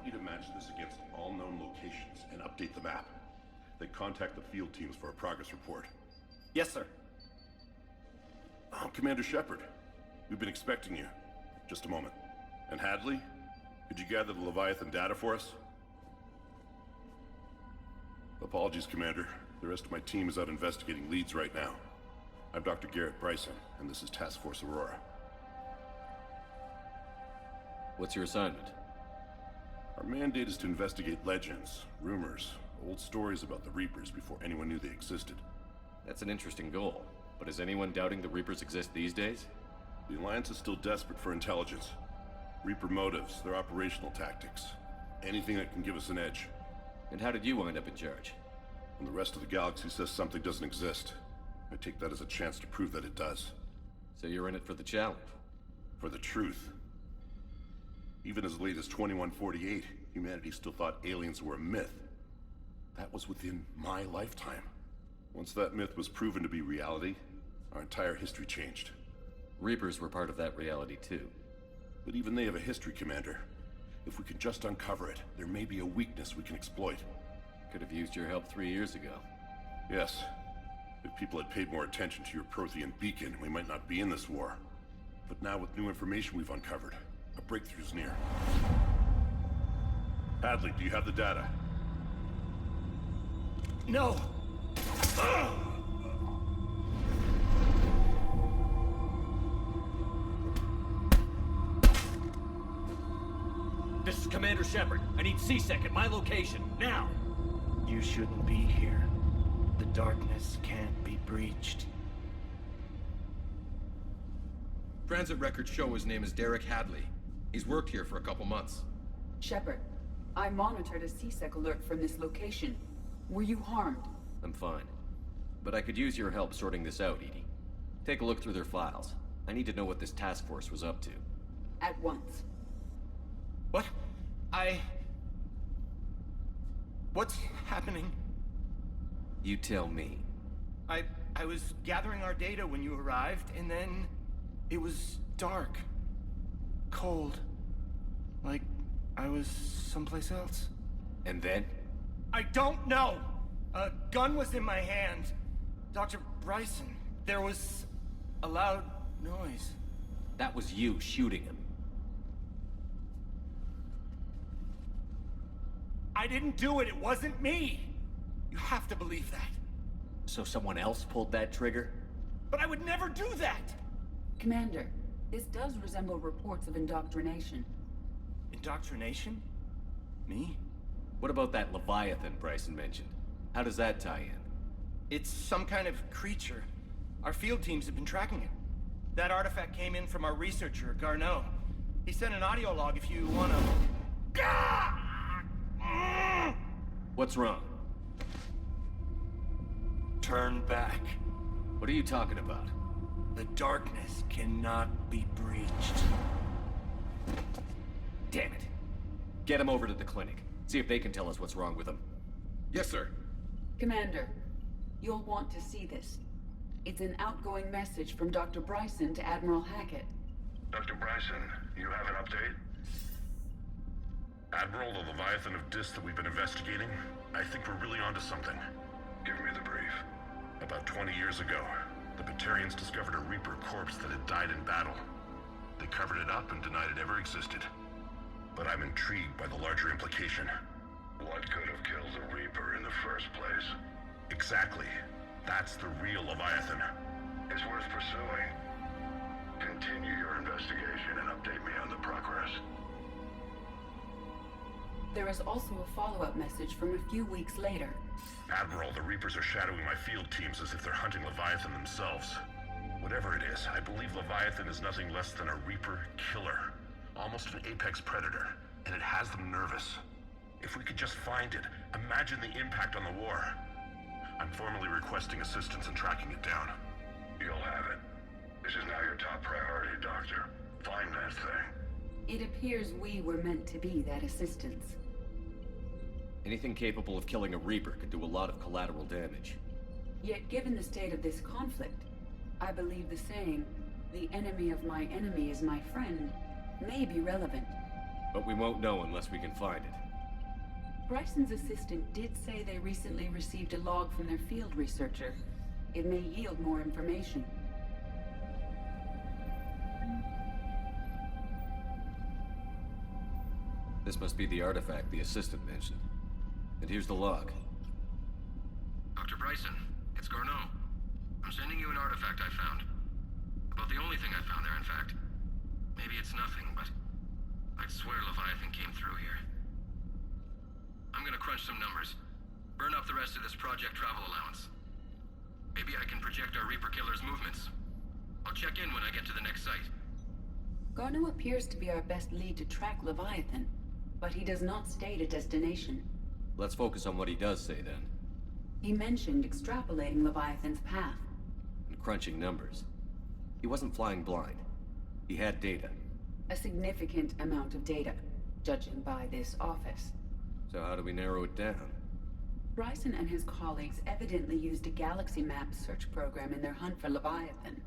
you to match this against all known locations and update the map. Then contact the field teams for a progress report. Yes, sir. Oh, Commander Shepard. We've been expecting you. Just a moment. And Hadley? Could you gather the Leviathan data for us? Apologies, Commander. The rest of my team is out investigating leads right now. I'm Dr. Garrett Bryson, and this is Task Force Aurora. What's your assignment? Our mandate is to investigate legends, rumors, old stories about the Reapers before anyone knew they existed. That's an interesting goal, but is anyone doubting the Reapers exist these days? The Alliance is still desperate for intelligence. Reaper motives, their operational tactics. Anything that can give us an edge. And how did you wind up in charge? When the rest of the galaxy says something doesn't exist, I take that as a chance to prove that it does. So you're in it for the challenge? For the truth. Even as late as 2148, humanity still thought aliens were a myth. That was within my lifetime. Once that myth was proven to be reality, our entire history changed. Reapers were part of that reality too. But even they have a history, Commander. If we can just uncover it, there may be a weakness we can exploit. Could have used your help 3 years ago. Yes. If people had paid more attention to your Prothean beacon, we might not be in this war. But now with new information we've uncovered, a breakthrough's near. Hadley, do you have the data? No! This is Commander Shepard. I need C-Sec at my location, now! You shouldn't be here. The darkness can't be breached. Transit records show his name is Derek Hadley. He's worked here for a couple months. Shepard, I monitored a C-Sec alert from this location. Were you harmed? I'm fine. But I could use your help sorting this out, Edie. Take a look through their files. I need to know what this task force was up to. At once. What? What's happening? You tell me. I was gathering our data when you arrived, and then it was dark. Cold. Like I was someplace else. And then? I don't know! A gun was in my hand. Dr. Bryson, there was a loud noise. That was you shooting him. I didn't do it, it wasn't me! You have to believe that. So someone else pulled that trigger? But I would never do that! Commander, this does resemble reports of indoctrination. Indoctrination? Me? What about that Leviathan Bryson mentioned? How does that tie in? It's some kind of creature. Our field teams have been tracking it. That artifact came in from our researcher, Garneau. He sent an audio log if you wanna... What's wrong? Turn back. What are you talking about? The darkness cannot be breached. Damn it. Get him over to the clinic. See if they can tell us what's wrong with him. Yes, sir. Commander, you'll want to see this. It's an outgoing message from Dr. Bryson to Admiral Hackett. Dr. Bryson, you have an update? Admiral, the Leviathan of Dis that we've been investigating, I think we're really onto something. Give me the brief. About 20 years ago, the Batarians discovered a Reaper corpse that had died in battle. They covered it up and denied it ever existed. But I'm intrigued by the larger implication. What could have killed the Reaper in the first place? Exactly. That's the real Leviathan. It's worth pursuing. Continue your investigation and update me on the progress. There is also a follow-up message from a few weeks later. Admiral, the Reapers are shadowing my field teams as if they're hunting Leviathan themselves. Whatever it is, I believe Leviathan is nothing less than a Reaper killer. Almost an apex predator, and it has them nervous. If we could just find it, imagine the impact on the war. I'm formally requesting assistance in tracking it down. You'll have it. This is now your top priority, Doctor. Find that thing. It appears we were meant to be that assistance. Anything capable of killing a Reaper could do a lot of collateral damage. Yet given the state of this conflict, I believe the saying, "The enemy of my enemy is my friend," may be relevant. But we won't know unless we can find it. Bryson's assistant did say they recently received a log from their field researcher. It may yield more information. This must be the artifact the assistant mentioned. And here's the log. Dr. Bryson, it's Garneau. I'm sending you an artifact I found. About the only thing I found there, in fact. Maybe it's nothing, but I'd swear Leviathan came through here. I'm gonna crunch some numbers. Burn up the rest of this project travel allowance. Maybe I can project our Reaper Killer's movements. I'll check in when I get to the next site. Garneau appears to be our best lead to track Leviathan, but he does not state a destination. Let's focus on what he does say then. He mentioned extrapolating Leviathan's path. And crunching numbers. He wasn't flying blind. He had data. A significant amount of data, judging by this office. So how do we narrow it down? Bryson and his colleagues evidently used a galaxy map search program in their hunt for Leviathan.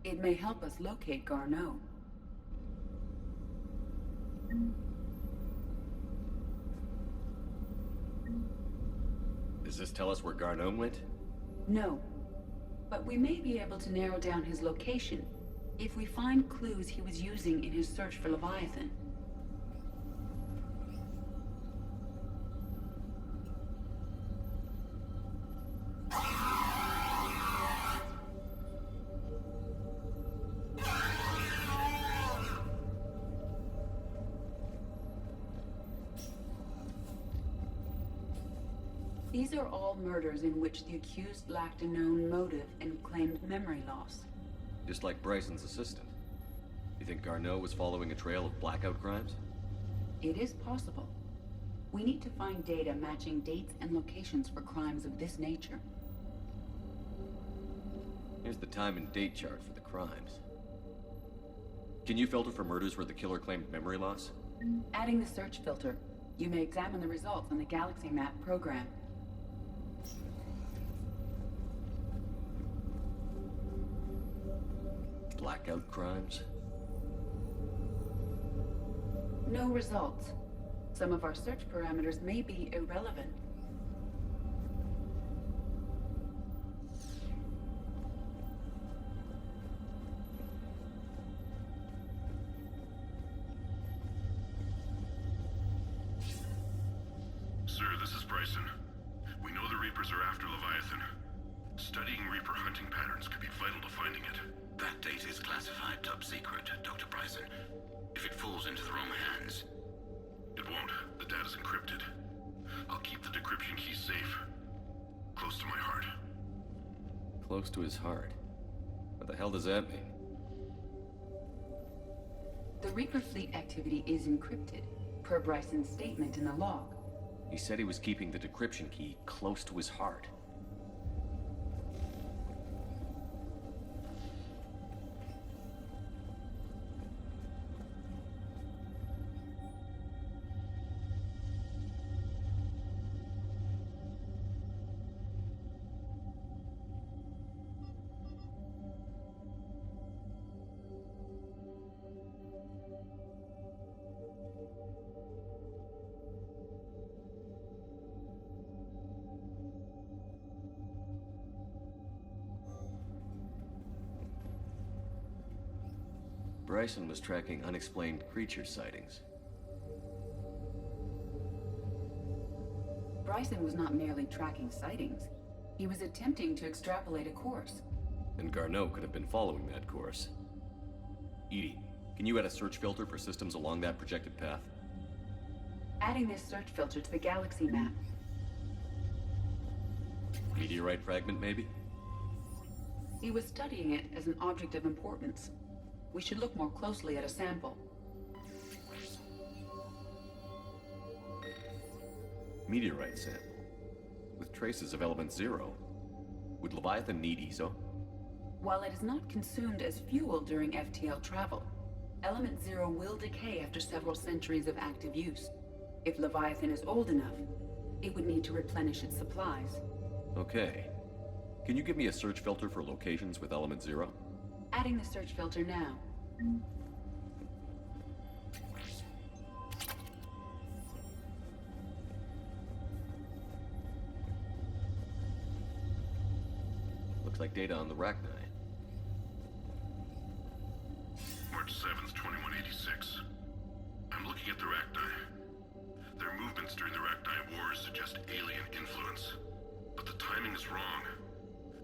It may help us locate Garneau. Does this tell us where Garneau went? No, but we may be able to narrow down his location if we find clues he was using in his search for Leviathan. These are all murders in which the accused lacked a known motive and claimed memory loss. Just like Bryson's assistant. You think Garneau was following a trail of blackout crimes? It is possible. We need to find data matching dates and locations for crimes of this nature. Here's the time and date chart for the crimes. Can you filter for murders where the killer claimed memory loss? Adding the search filter, you may examine the results on the Galaxy Map program. Blackout crimes? No results. Some of our search parameters may be irrelevant. Sir, this is Bryson. We know the Reapers are after Leviathan. Studying Reaper hunting patterns could be vital to finding it. That data is classified top secret, Dr. Bryson. If it falls into the wrong hands... It won't. The data's encrypted. I'll keep the decryption key safe. Close to my heart. Close to his heart. What the hell does that mean? The Reaper fleet activity is encrypted, per Bryson's statement in the log. He said he was keeping the decryption key close to his heart. Bryson was tracking unexplained creature sightings. Bryson was not merely tracking sightings. He was attempting to extrapolate a course. And Garneau could have been following that course. Edie, can you add a search filter for systems along that projected path? Adding this search filter to the Galaxy Map. Meteorite fragment, maybe? He was studying it as an object of importance. We should look more closely at a sample. Meteorite sample. With traces of element 0. Would Leviathan need ESO? While it is not consumed as fuel during FTL travel, element 0 will decay after several centuries of active use. If Leviathan is old enough, it would need to replenish its supplies. Okay. Can you give me a search filter for locations with element 0? Adding the search filter now. Looks like data on the Rachni. March 7th, 2186. I'm looking at the Rachni. Their movements during the Rachni Wars suggest alien influence. But the timing is wrong.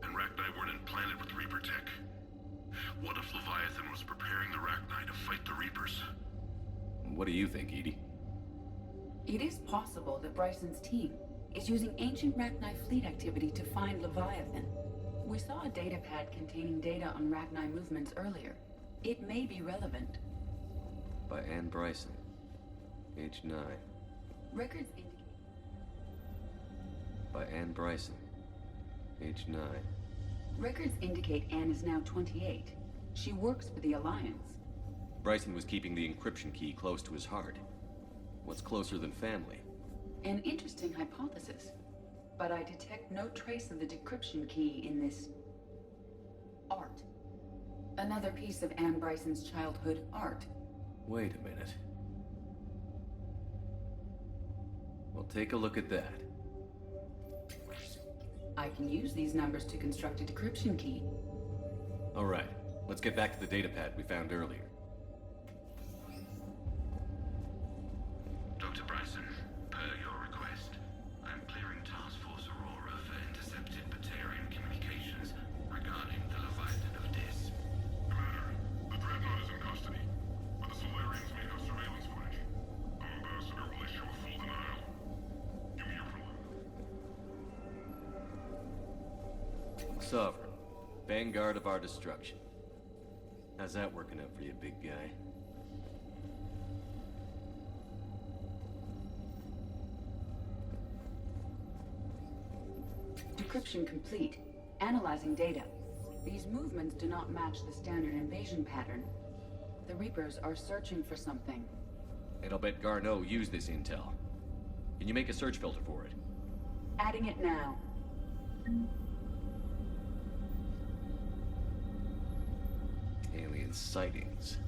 And Rachni weren't implanted with Reaper tech. What if Leviathan was preparing the Rachni to fight the Reapers? What do you think, Edie? It is possible that Bryson's team is using ancient Rachni fleet activity to find Leviathan. We saw a datapad containing data on Rachni movements earlier. It may be relevant. By Anne Bryson. Age 9. Records indicate... By Anne Bryson. Age 9. Records indicate Anne is now 28. She works for the Alliance. Bryson was keeping the encryption key close to his heart. What's closer than family? An interesting hypothesis. But I detect no trace of the decryption key in this... art. Another piece of Anne Bryson's childhood art. Wait a minute. Well, take a look at that. I can use these numbers to construct a decryption key. All right, let's get back to the datapad we found earlier. Dr. Bryson, per your request, I'm clearing Task Force Aurora for intercepted Batarian communications regarding the Leviathan of Dis. Commander, the Dreadnought is in custody, but the Solarians may have surveillance footage. Our ambassador will issue a full denial. Give me your prelim. Sovereign, vanguard of our destruction. How's that working out for you, big guy? Decryption complete. Analyzing data. These movements do not match the standard invasion pattern. The Reapers are searching for something. And I'll bet Garneau used this intel. Can you make a search filter for it? Adding it now. Alien sightings.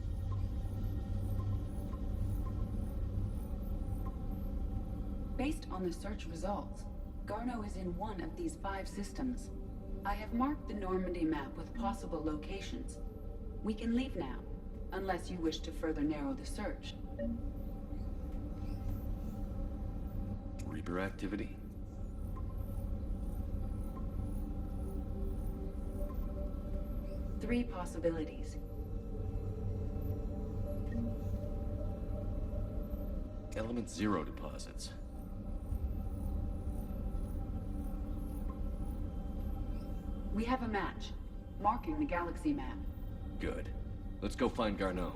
Based on the search results, Garneau is in one of these 5 systems. I have marked the Normandy map with possible locations. We can leave now, unless you wish to further narrow the search. Reaper activity? Three possibilities. Element 0 deposits. We have a match, marking the galaxy map. Good. Let's go find Garneau.